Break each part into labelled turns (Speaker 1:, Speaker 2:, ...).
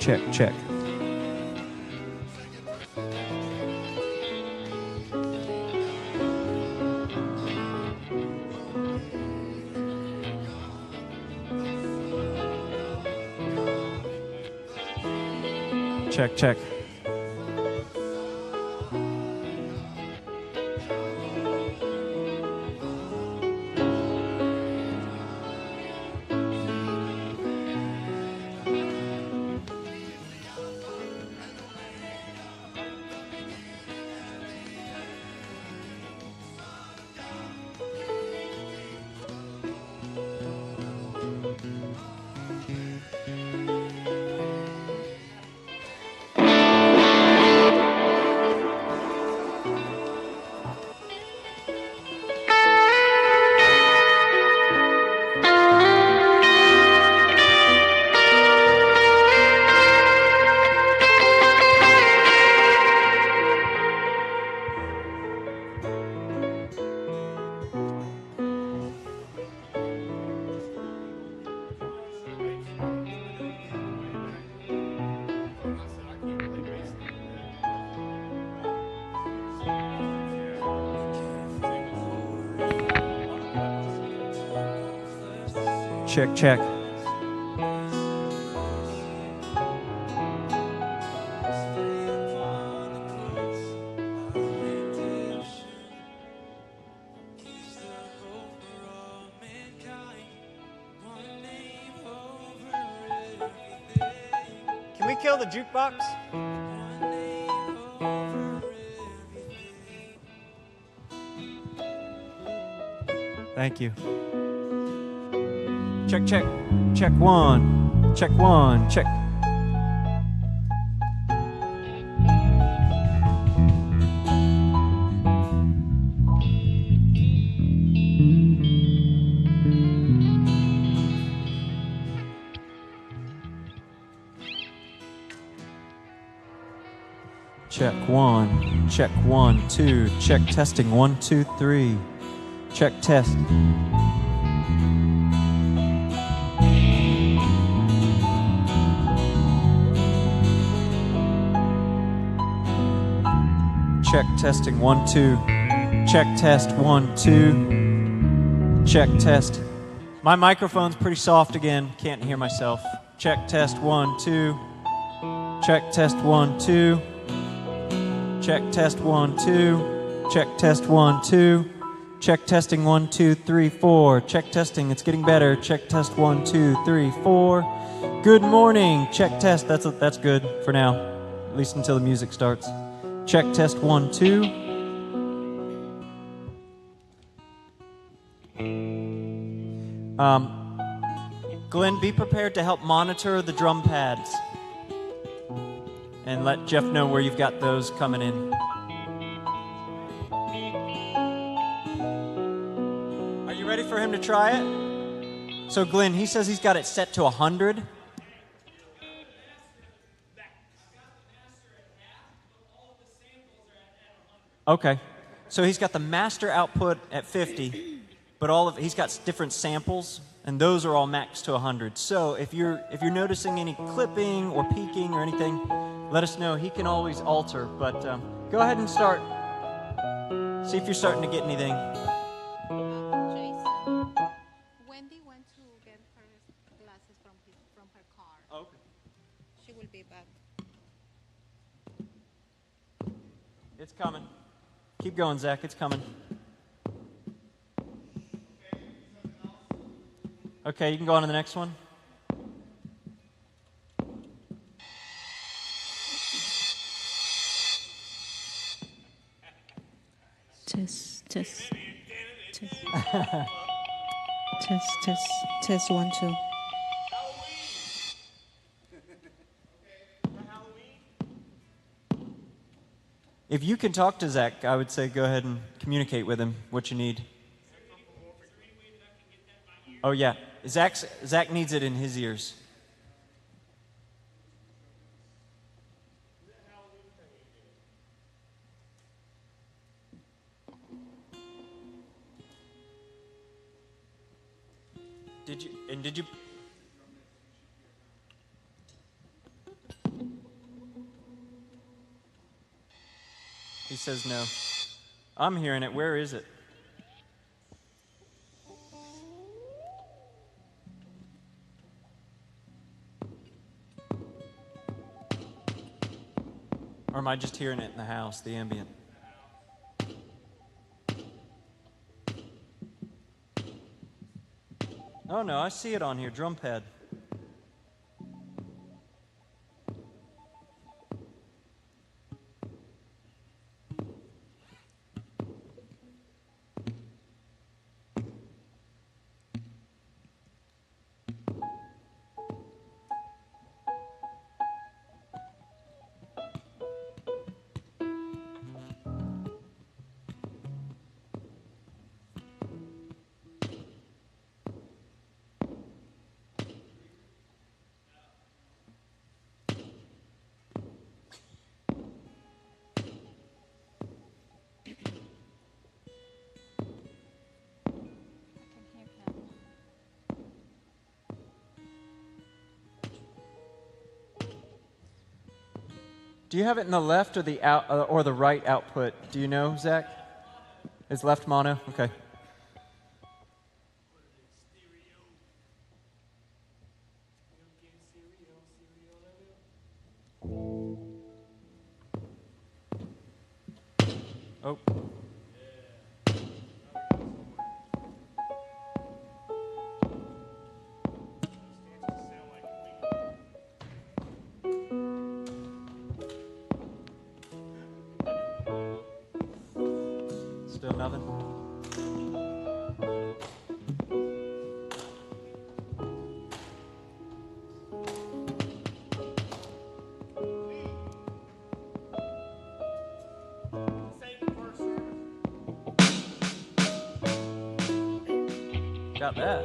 Speaker 1: check, check. Check, check. Check, check.
Speaker 2: Can we kill the jukebox?
Speaker 1: Thank you. Check, check. Check one. Check one. Check. Check one. Check 1, 2. Check testing 1, 2, 3. Check test. Check testing 1, 2. Check test 1, 2. Check test. My microphone's pretty soft again. Can't hear myself. Check test 1, 2. Check test 1, 2. Check test 1, 2. Check test 1, 2. Check testing 1, 2, 3, 4. Check testing. It's getting better. Check test 1, 2, 3, 4. Good morning. Check test. That's good for now. At least until the music starts. Check test 1, 2. Glenn, be prepared to help monitor the drum pads. And let Jeff know where you've got those coming in. Are you ready for him to try it? So Glenn, he says he's got it set to 100. Okay, so he's got the master output at 50, but he's got different samples, and those are all maxed to 100. So if you're noticing any clipping or peaking or anything, let us know. He can always alter, but go ahead and start. See if you're starting to get anything.
Speaker 3: Jason, Wendy went to get her glasses from her car.
Speaker 1: Okay.
Speaker 3: She will be back.
Speaker 1: It's coming. Keep going, Zach. It's coming. Okay, you can go on to the next one.
Speaker 3: Test, test, test. Test 1, 2.
Speaker 1: If you can talk to Zach, I would say go ahead and communicate with him what you need. Oh yeah, Zach needs it in his ears. Did you? He says no. I'm hearing it. Where is it? Or am I just hearing it in the house, the ambient? Oh no, I see it on here, drum pad. Do you have it in the left or the or the right output? Do you know, Zach? Is left mono? Okay. Oh. Still nothing? Got that.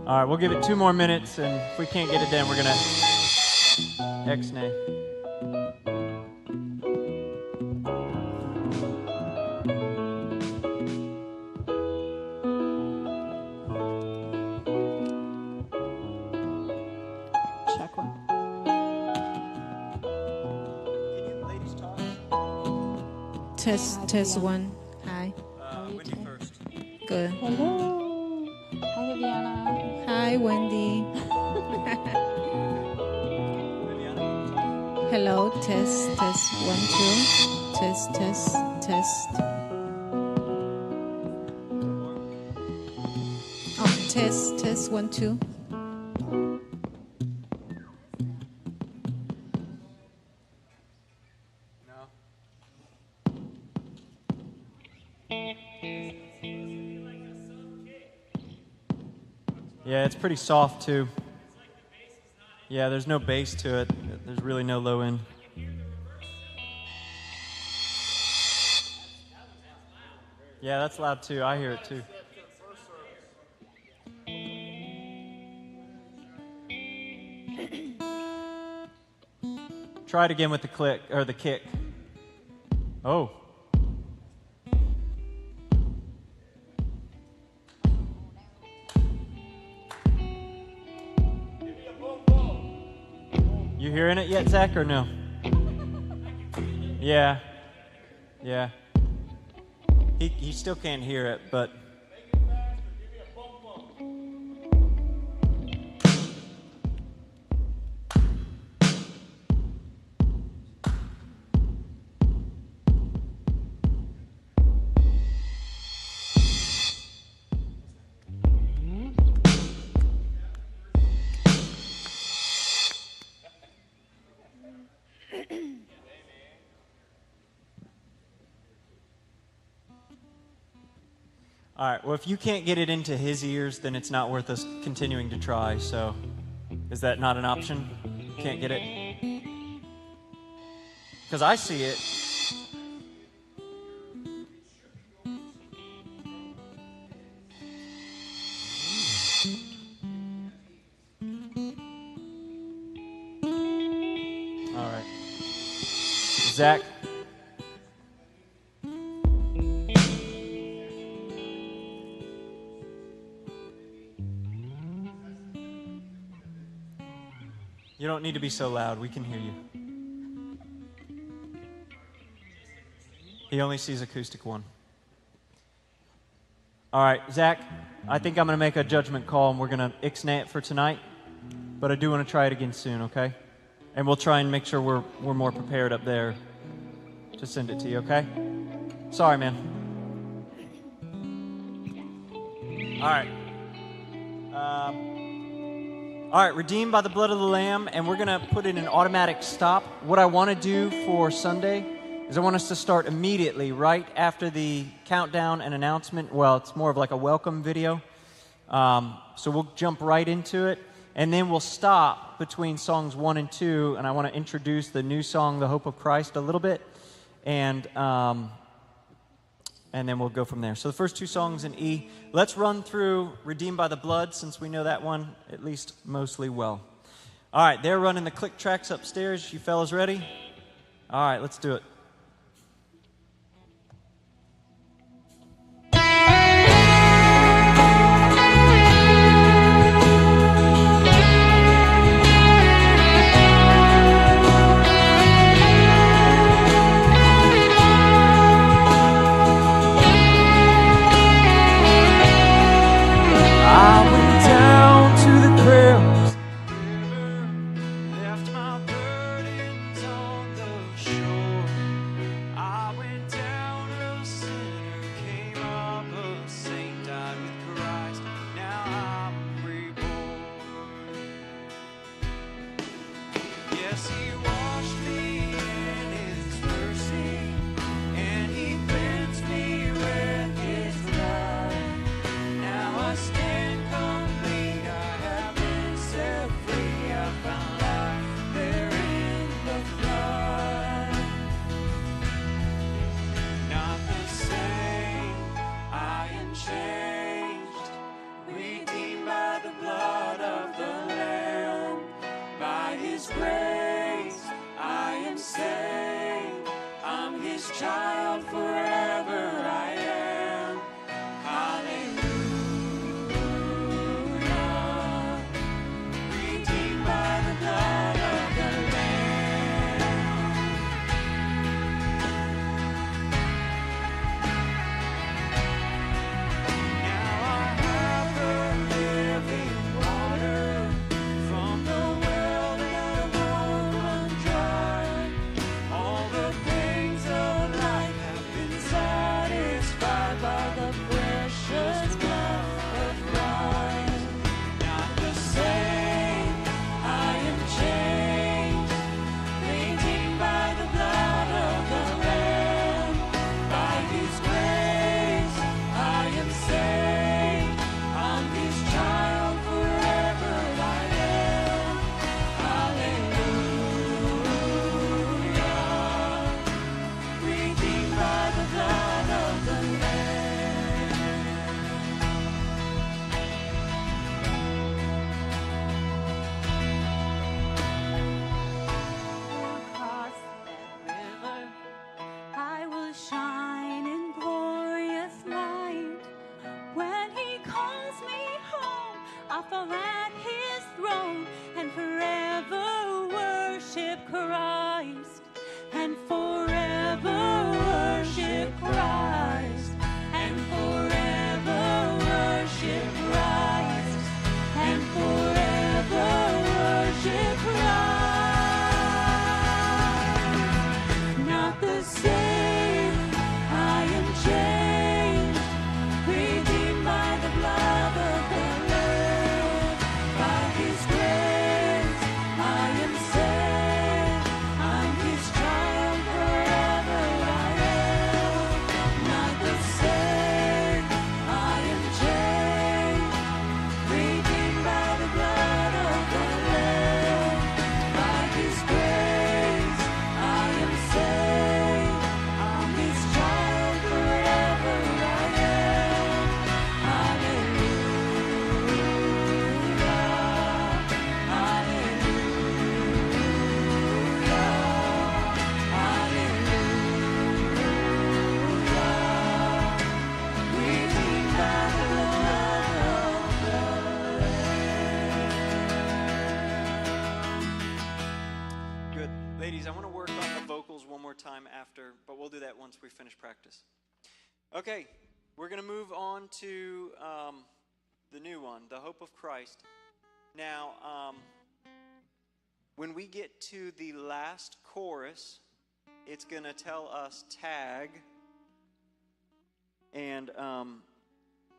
Speaker 1: All right, we'll give it 2 more minutes, and if we can't get it done, we're gonna X-nay.
Speaker 2: Check one.
Speaker 1: Can you ladies talk?
Speaker 2: Test one. Hi.
Speaker 1: Wendy first.
Speaker 2: Good.
Speaker 4: Hello. Hi, Viviana.
Speaker 2: Hi, Wendy. Hello. Test 1 2. Test. Oh, test 1 2.
Speaker 1: No. Yeah, it's pretty soft too. Yeah, there's no bass to it. There's really no low end. Yeah, that's loud too. I hear it too. Try it again with the click or the kick. Oh. You hearing it yet, Zach, or no? Yeah. Yeah. He still can't hear it, but. All right, well, if you can't get it into his ears, then it's not worth us continuing to try. So, is that not an option? Can't get it? Because I see it. All right. Zach. You don't need to be so loud. We can hear you. He only sees acoustic 1. All right, Zach, I think I'm going to make a judgment call, and we're going to ixnay it for tonight. But I do want to try it again soon, okay? And we'll try and make sure we're more prepared up there to send it to you, okay? Sorry, man. All right. All right, redeemed by the blood of the Lamb, and we're going to put in an automatic stop. What I want to do for Sunday is I want us to start immediately, right after the countdown and announcement. Well, it's more of like a welcome video. So we'll jump right into it, and then we'll stop between songs 1 and 2, and I want to introduce the new song, The Hope of Christ, a little bit, and then we'll go from there. So the first 2 songs in E. Let's run through Redeemed by the Blood, since we know that one at least mostly well. All right, they're running the click tracks upstairs. You fellas ready? All right, let's do it. after, but we'll do that once we finish practice. Okay, we're going to move on to the new one, the Hope of Christ. Now, when we get to the last chorus, it's going to tell us tag. And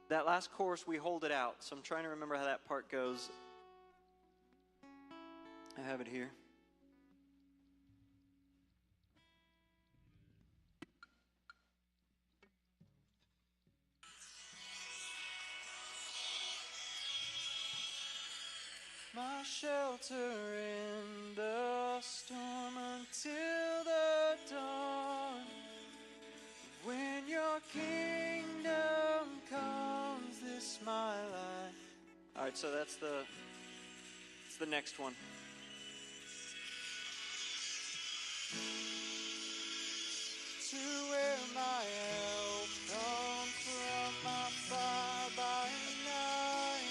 Speaker 1: that last chorus, we hold it out. So I'm trying to remember how that part goes. I have it here. My shelter in the storm until the dawn. When your kingdom comes, this my life. All right, so it's the next one. To where my help comes from, my fire by night,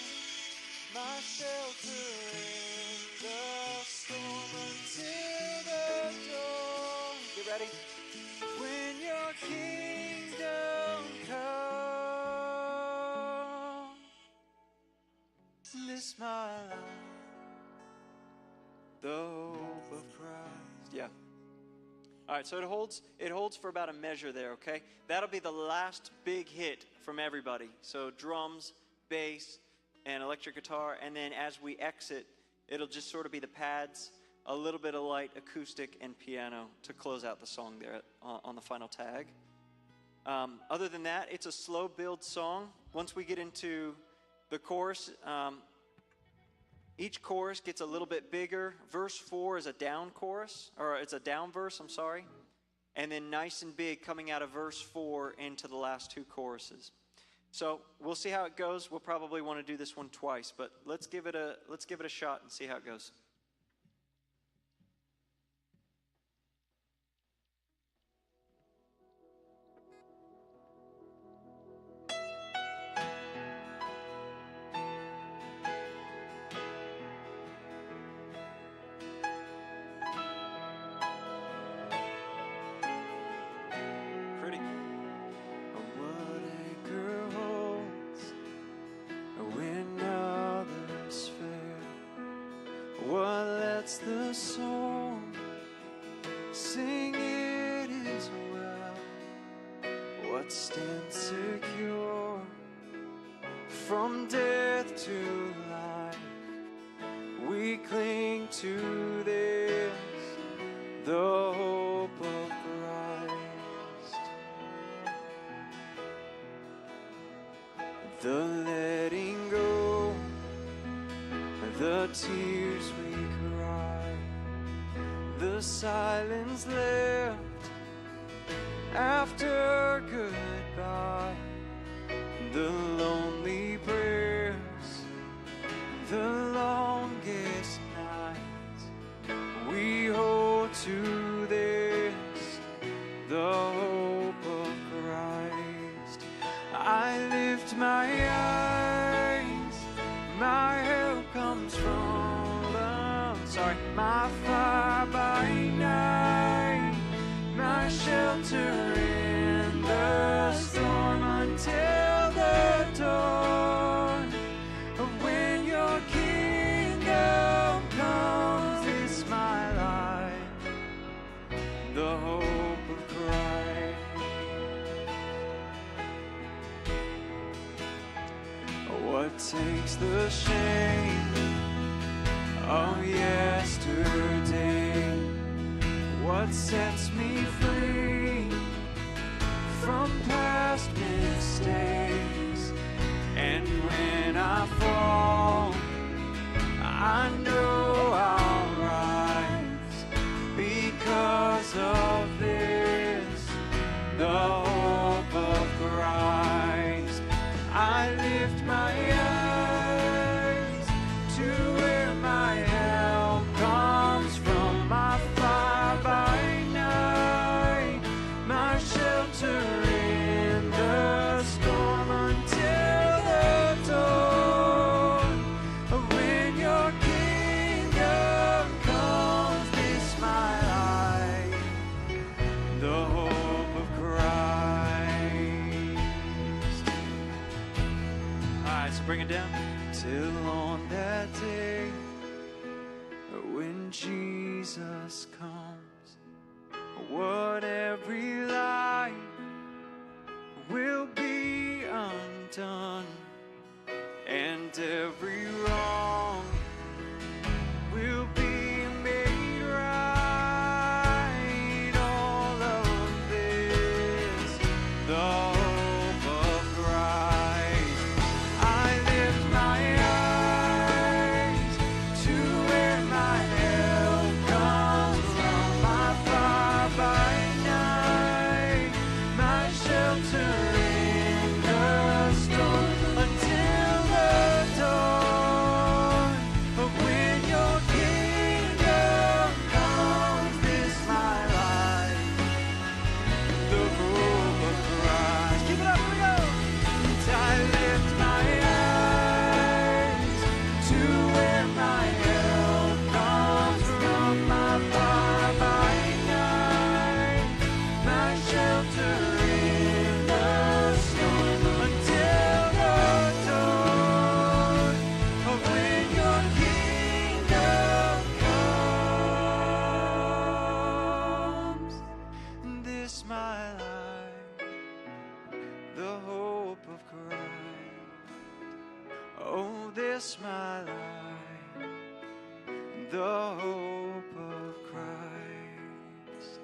Speaker 1: my shelter in the storm until the dawn. Get ready. When your kingdom comes, this my life, the hope of Christ. Yeah. All right, so it holds for about a measure there, okay? That'll be the last big hit from everybody. So drums, bass, and electric guitar, and then as we exit, it'll just sort of be the pads, a little bit of light acoustic, and piano to close out the song there on the final tag. Other than that, it's a slow build song. Once we get into the chorus, each chorus gets a little bit bigger. Verse 4 is a down chorus, or it's a down verse, I'm sorry. And then nice and big coming out of verse 4 into the last two choruses. So we'll see how it goes. We'll probably want to do this one twice, but let's give it a shot and see how it goes. The song, sing it is well. What stands secure from death to life? We cling to this, the hope of Christ. The letting go, the tears we cry, the silence left after goodbye, the lonely prayers, the longest nights. We hold to this, the hope of Christ. I lift my eyes, my help comes from my fire by night, my shelter in the storm until the dawn. When your kingdom comes, it's my life, the hope of Christ. What takes the shame of yesterday? What sets me free from past mistakes? And when I fall, I know I'll rise because of this, the hope of Christ. I lift my eyes to where my help comes from, my fire by night, my shelter in the storm until the dawn. When your kingdom comes, this my life, the right, so bring it down.
Speaker 5: Till on that day when Jesus comes, what every lie will be undone, and every wrong will be made right. All of this, the hope of Christ. I lift my eyes to where my help comes from, my fire by night, my shelter in the storm, until the dawn of when your kingdom comes. This my life, the hope of Christ. Keep it up, here we go. And I lift my eyes to where my help comes from, my fire by night, my shelter in the storm, until the dawn of when your kingdom comes. This my life, the hope of Christ. Oh, this my life, the hope of Christ.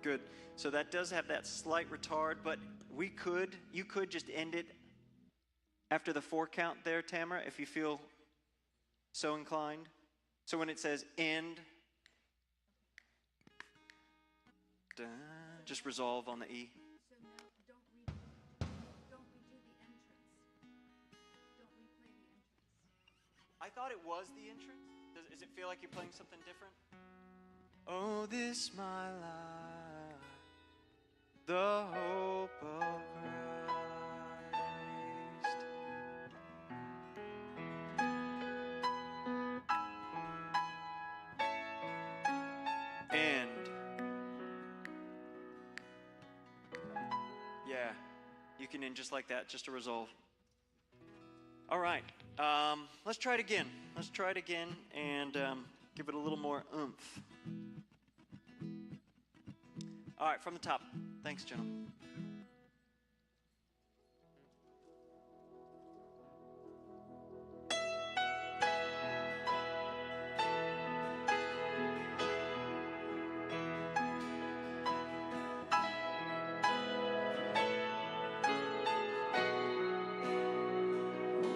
Speaker 1: Good. So that does have that slight retard, but you could just end it after the 4 count there, Tamara, if you feel so inclined. So when it says end, just resolve on the E.
Speaker 3: So no, don't redo the entrance. Don't replay the entrance.
Speaker 1: I thought it was the entrance. Does it feel like you're playing something different?
Speaker 5: Oh, this my life, the hope of Christ.
Speaker 1: And yeah, you can end just like that, just to resolve. All right, let's try it again. Let's try it again and give it a little more oomph. All right, from the top. Thanks, gentlemen.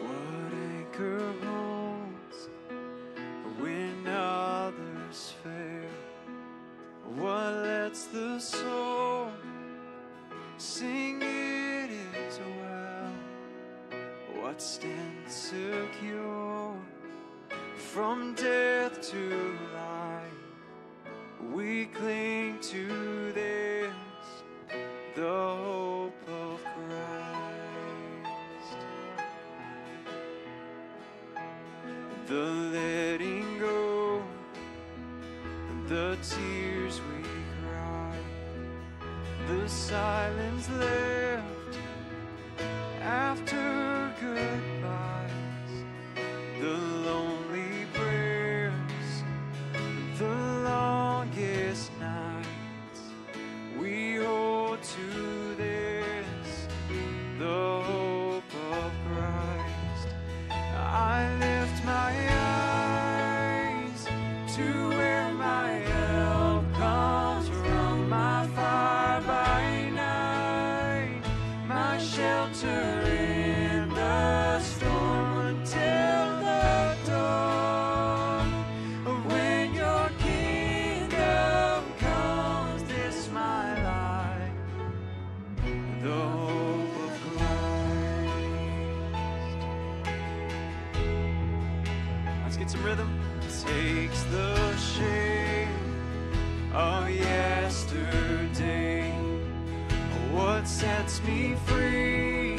Speaker 5: What anchor holds when others fail? What lets the soul sing it is well? What stands secure from death to life? We cling to this, the hope of Christ. The letting go, the tears we cry, the silence left after goodbyes, the lonely prayers, the longest nights. We hold to this, the hope of Christ. I lift my eyes to where my help comes from, my fire by night, my shelter in the storm, until the dawn of when your kingdom comes. This my life, the hope of Christ.
Speaker 1: Let's get some rhythm.
Speaker 5: Takes the shape of yesterday. What sets me free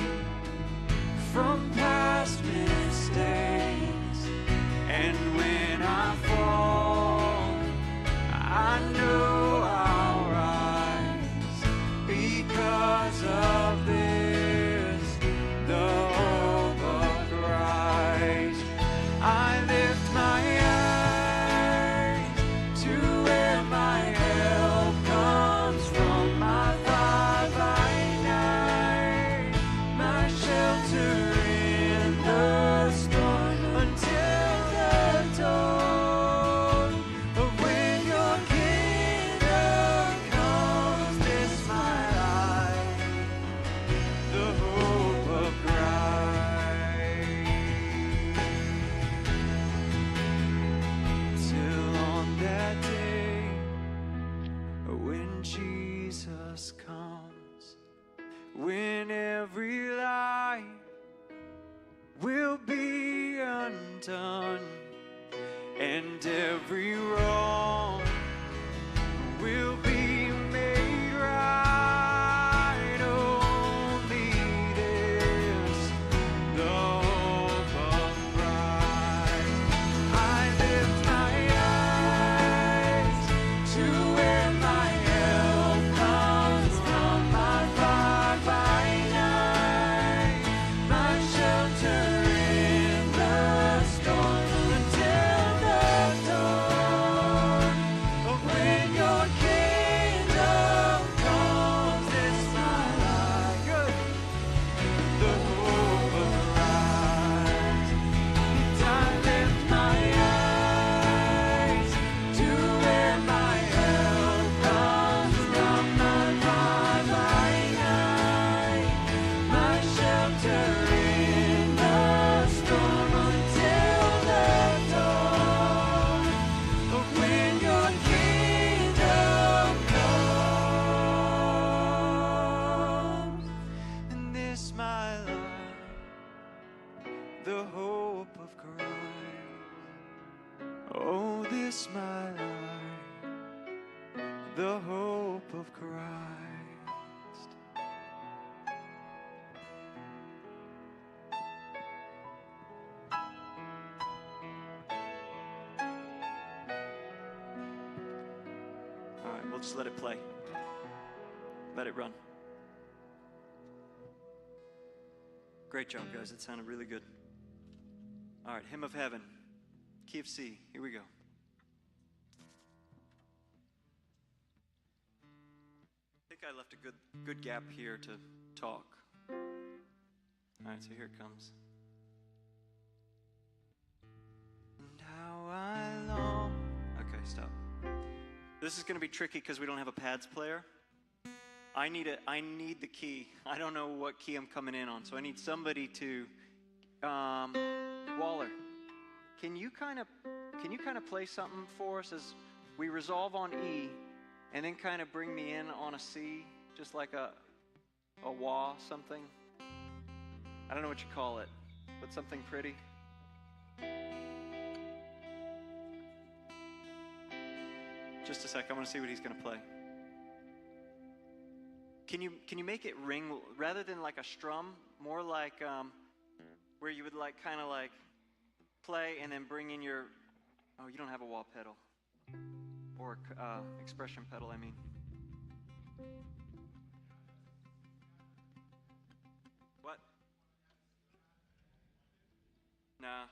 Speaker 5: done, and every wrong will be made right. Only this, the hope of Christ. I lift my eyes to where my help comes from, my fire by night, my shelter in the storm, until the dawn of when your kingdom comes. This my life, good, the hope of Christ. I lift my eyes to where my help comes from, my God by night, my shelter in the storm, until the dawn of when your kingdom comes. And this my life, the hope of Christ. Oh, this my life, the hope of Christ. All right, we'll just let it play. Let it run. Great job, guys. It sounded really good. All right, Hymn of Heaven, key of C. Here we go. I think I left a good gap here to talk. All right, so here it comes. And how I long. Okay, stop. This is going to be tricky because we don't have a pads player. I need the key. I don't know what key I'm coming in on, so I need somebody to. Waller, can you kind of play something for us as we resolve on E, and then kind of bring me in on a C, just like a wah something. I don't know what you call it, but something pretty. Just a sec. I want to see what he's going to play. Can you make it ring rather than like a strum, more like where you would like kind of like play and then bring in your, oh, you don't have a wah pedal or expression pedal, I mean. What? Nah.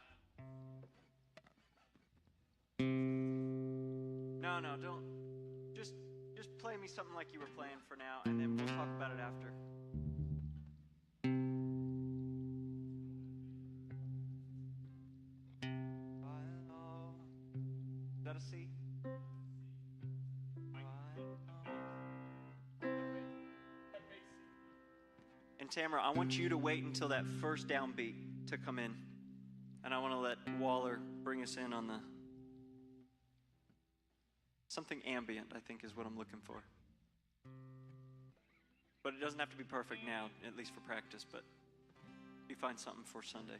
Speaker 5: No, don't. Just play me something like you were playing for now, and then we'll talk about it after. Is that a C? And Tamara, I want you to wait until that first downbeat to come in. And I want to let Waller bring us in on the something ambient, I think is what I'm looking for. But it doesn't have to be perfect now, at least for practice, but you find something for Sunday.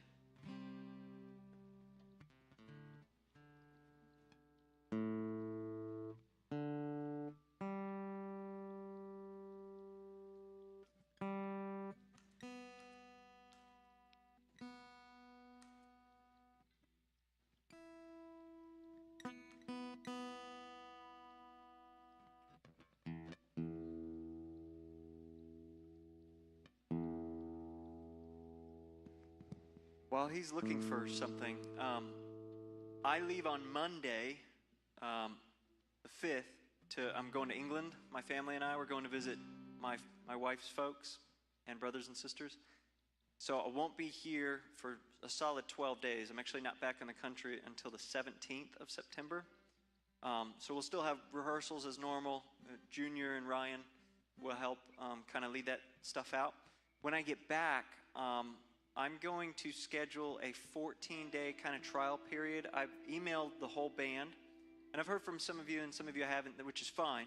Speaker 5: While he's looking for something, I leave on Monday, the 5th, I'm going to England. My family and I, we're going to visit my wife's folks and brothers and sisters. So I won't be here for a solid 12 days. I'm actually not back in the country until the 17th of September. So we'll still have rehearsals as normal. Junior and Ryan will help kind of lead that stuff out. When I get back, I'm going to schedule a 14-day kind of trial period. I've emailed the whole band, and I've heard from some of you, and some of you haven't, which is fine.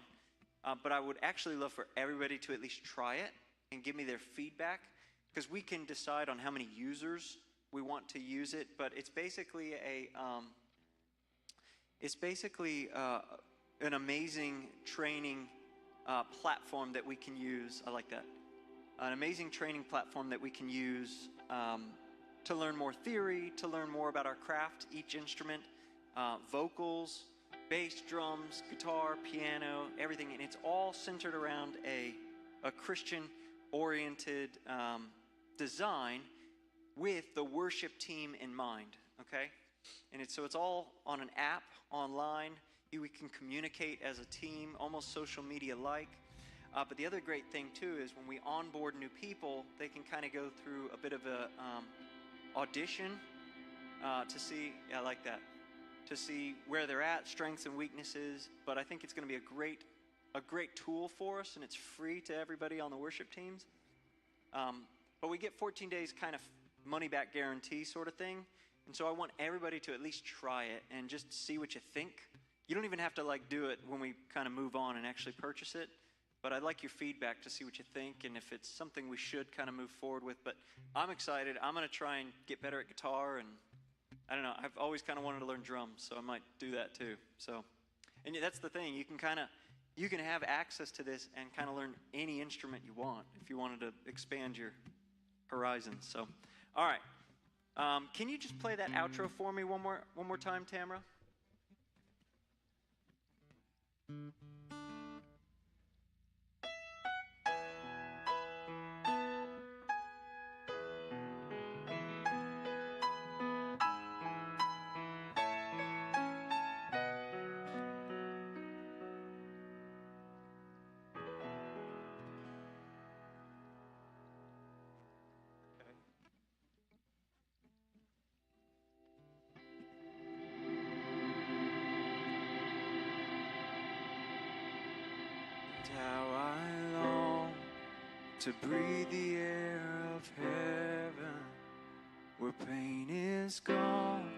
Speaker 5: But I would actually love for everybody to at least try it and give me their feedback, because we can decide on how many users we want to use it, but it's basically an amazing training platform that we can use. I like that. An amazing training platform that we can use to learn more theory, to learn more about our craft, each instrument, vocals, bass, drums, guitar, piano, everything. And it's all centered around a Christian-oriented design with the worship team in mind, okay? And it's all on an app, online. We can communicate as a team, almost social media-like. But the other great thing, too, is when we onboard new people, they can kind of go through a bit of a audition to see, I like that, to see where they're at, strengths and weaknesses. But I think it's going to be a great tool for us, and it's free to everybody on the worship teams. But we get 14 days kind of money-back guarantee sort of thing. And so I want everybody to at least try it and just see what you think. You don't even have to do it when we kind of move on and actually purchase it. But I'd like your feedback to see what you think and if it's something we should kind of move forward with. But I'm excited. I'm going to try and get better at guitar. And I don't know, I've always kind of wanted to learn drums, so I might do that too. So, and that's the thing. You can have access to this and kind of learn any instrument you want if you wanted to expand your horizons. So, all right. Can you just play that outro for me one more time, Tamara? How I long to breathe the air of heaven, where pain is gone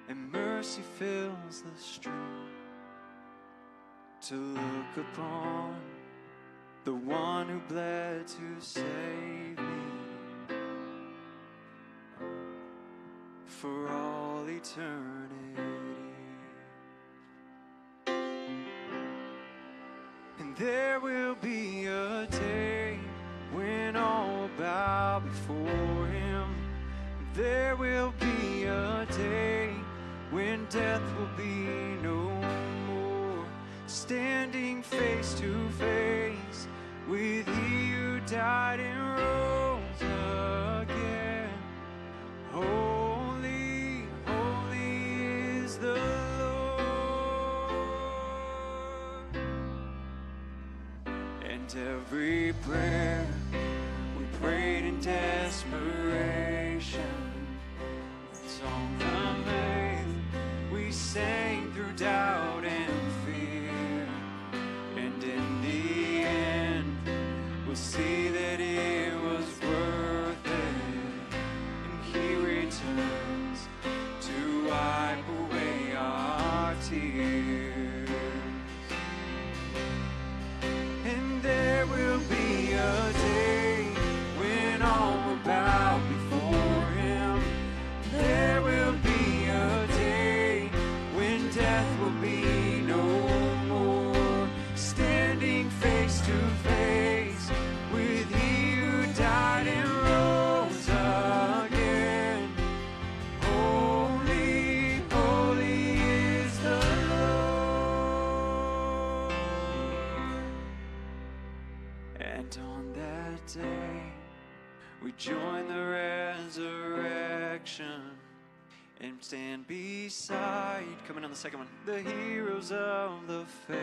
Speaker 5: and mercy fills the street, to look upon the one who bled to save me for all eternity. There will be a day when all will bow before Him. There will be a day when death will be no more. Standing face to face with He who died and rose again. Holy, holy is the every prayer we prayed in desperation, songs of faith we sang through doubt and fear, and in the end we'll see that it was worth it, and He returns to wipe away our tears. There will be a day when all will bow before Him. There will be a day when death will be no more. Standing face to face with He who died and rose again. Holy, holy is the Lord. And on that day, we join the resurrection and stand beside, coming on the second one, the heroes of the faith.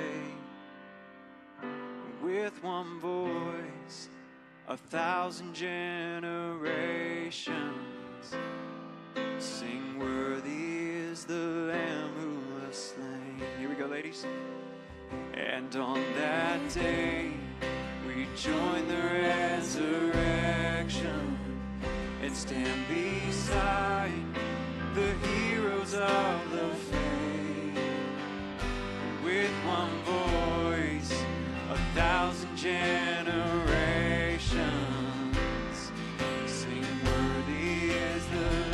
Speaker 5: With one voice, 1,000 generations sing, worthy is the Lamb who was slain. Here we go, ladies. And on that day, we join the resurrection and stand beside the heroes of the faith. With one voice, 1,000 generations sing, worthy is the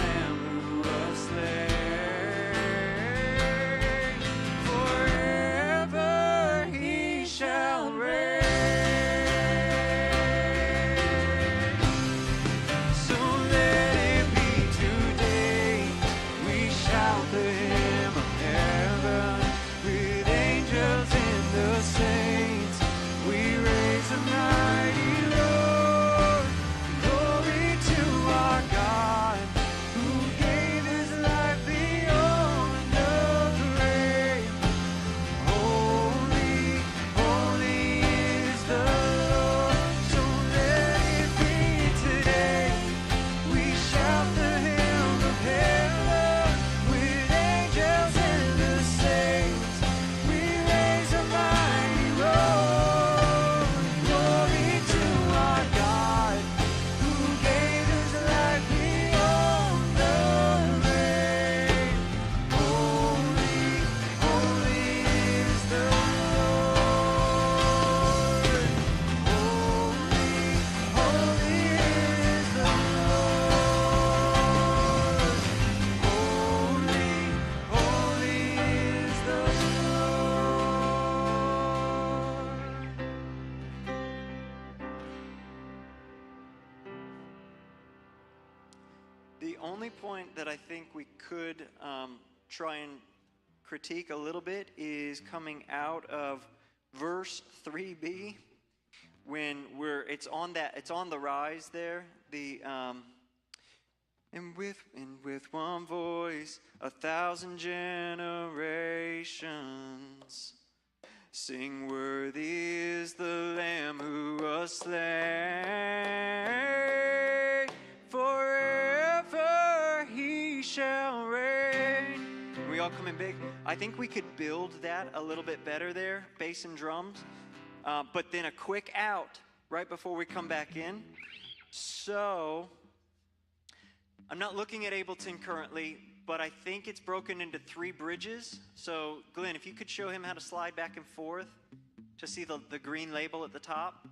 Speaker 5: only point that I think we could try and critique a little bit is coming out of verse 3b when it's on the rise there. And with one voice, 1,000 generations sing, worthy is the Lamb who was slain. Forever he shall reign. We all come in big. I think we could build that a little bit better there, bass and drums. But then a quick out right before we come back in. So I'm not looking at Ableton currently, but I think it's broken into 3 bridges. So Glenn, if you could show him how to slide back and forth to see the green label at the top.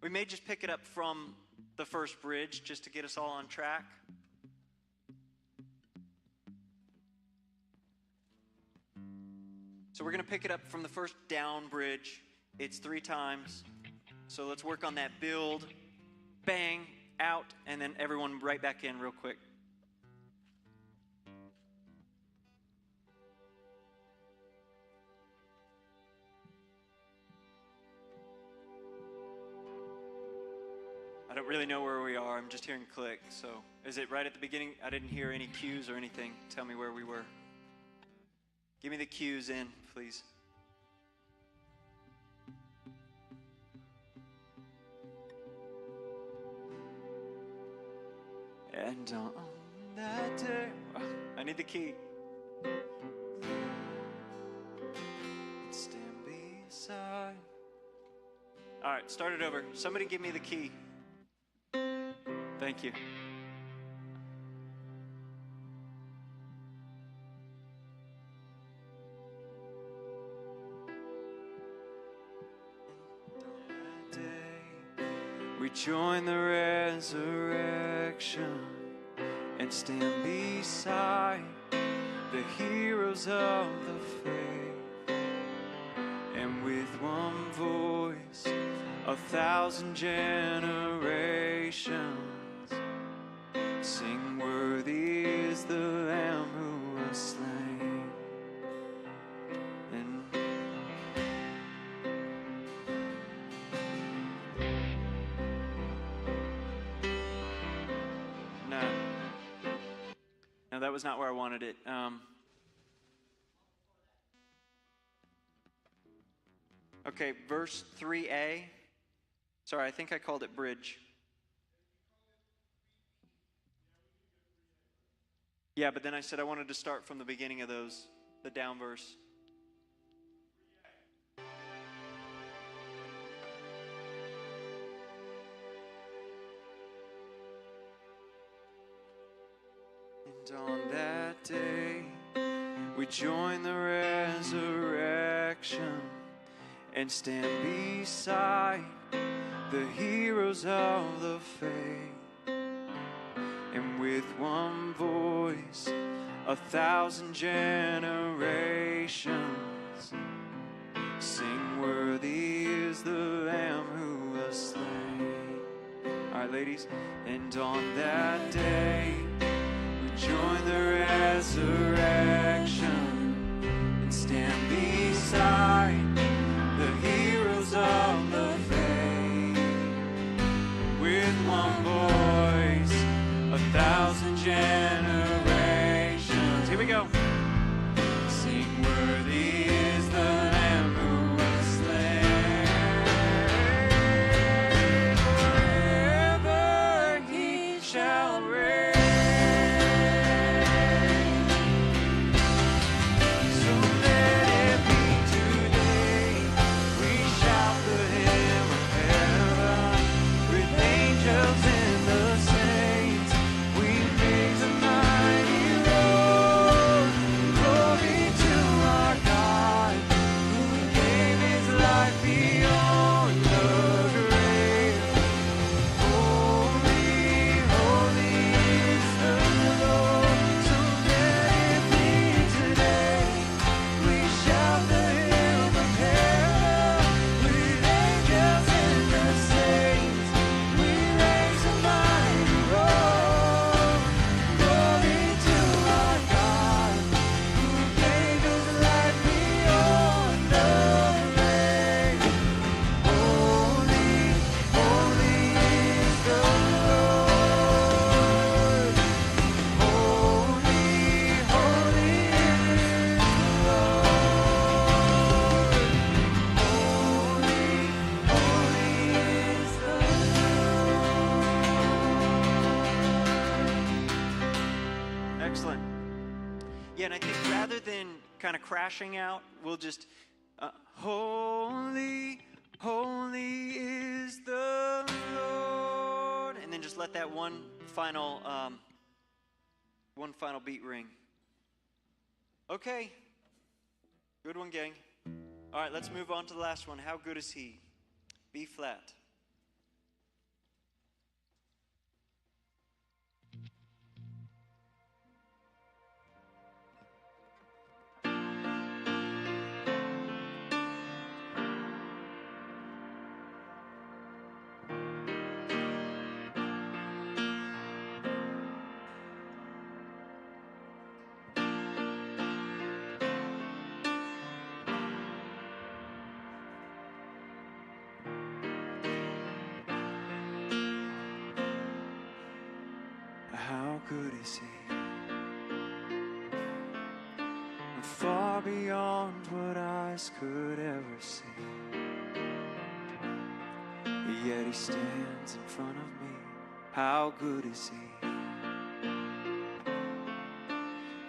Speaker 5: We may just pick it up from the first bridge just to get us all on track. So we're going to pick it up from the first down bridge. It's 3 times. So let's work on that build, bang, out, and then everyone right back in real quick. I don't really know where we are. I'm just hearing click. So is it right at the beginning? I didn't hear any cues or anything. Tell me where we were. Give me the cues in, please. And on that day, I need the key. Stand beside. All right, start it over. Somebody give me the key. Thank you. We join the resurrection and stand beside the heroes of the faith, and with one voice, 1,000 generations sing, worthy is the Lamb who was slain. And no, that was not where I wanted it. Okay, verse 3a. Sorry, I think I called it bridge. Yeah, but then I said I wanted to start from the beginning of those, the down verse. And on that day, we join the resurrection and stand beside the heroes of the faith, and with one voice, 1,000 generations sing, worthy is the Lamb who was slain. All right, ladies. And on that day, we join the resurrection and stand beside the heroes of the faith, with one voice, 1,000 generations. Here we go. Sing, worthy is the Lamb who was slain. Forever he shall reign. So let it be today. We shout the hymn of heaven with angels and the saints. We praise him. Yeah, and I think rather than kind of crashing out, we'll just, holy, holy is the Lord. And then just let that one final beat ring. Okay. Good one, gang. All right, let's move on to the last one. How good is he? B flat. How good is he? Far beyond what eyes could ever see. Yet he stands in front of me. How good is he?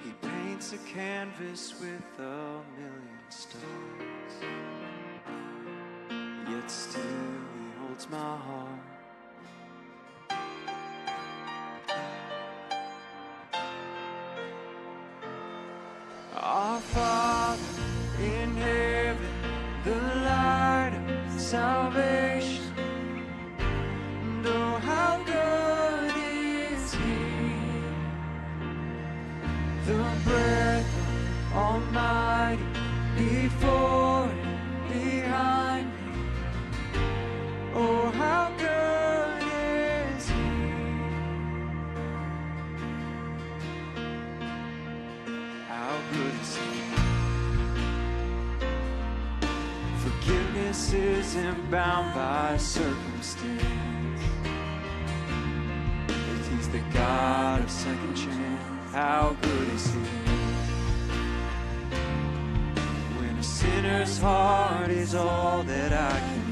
Speaker 5: He paints a canvas with a million stars. Yet still he holds my heart. Our Father in heaven, the light of salvation. And oh, how good is he? The breath of Almighty before and behind me. Oh, how good is he? How good is he? Forgiveness isn't bound by circumstance. If he's the God of second chance, how good is he? When a sinner's heart is all that I can